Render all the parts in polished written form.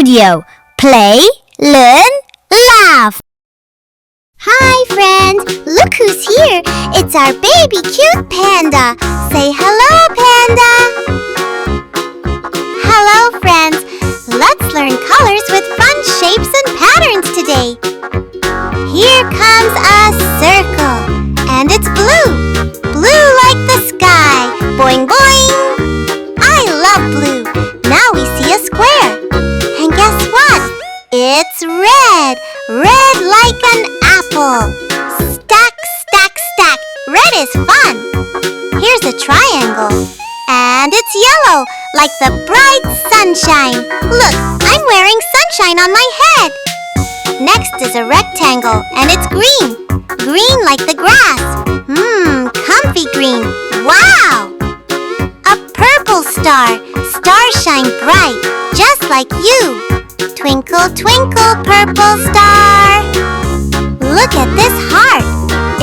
studio. Play, learn, laugh. Hi friends, look who's here. It's our baby cute panda. Say hello, Panda. Hello friends, let's learn colors with fun shapes and patterns today. Here comes a circle, and it's blue. Blue like the sky. Boing boing. I love blue. Now we see a square. And guess what? It's red. Red like an apple. Stack, stack, stack. Red is fun. Here's a triangle. And it's yellow, like the bright sunshine. Look, I'm wearing sunshine on my head. Next is a rectangle, and it's green. Green like the grass. Comfy green. Wow! A purple star. Stars shine bright, just like you. Twinkle, twinkle, purple star. Look at this heart.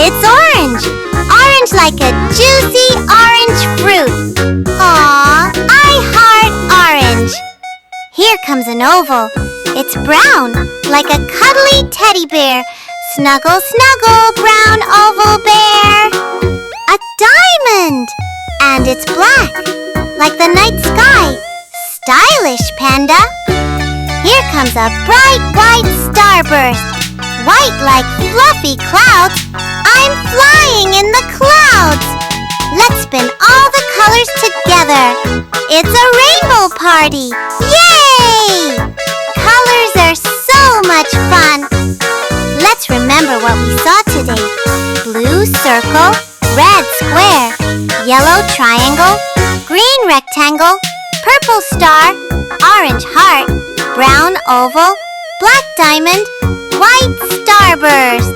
It's orange. Orange like a juicy orange fruit. Aw, I heart orange. Here comes an oval. It's brown, like a cuddly teddy bear. Snuggle, snuggle, brown oval bear. A diamond! And it's black, like the night sky. Stylish, Panda. Here comes a bright white starburst. White like fluffy clouds. I'm flying in the clouds. Let's spin all the colors together. It's a rainbow party. Yay! Colors are so much fun. Let's remember what we saw today. Blue circle, red square, yellow triangle, green rectangle, purple star, orange heart, brown oval, black diamond, white starburst.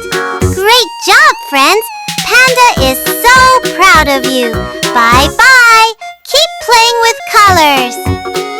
Great job, friends! Panda is so proud of you. Bye-bye. Keep playing with colors.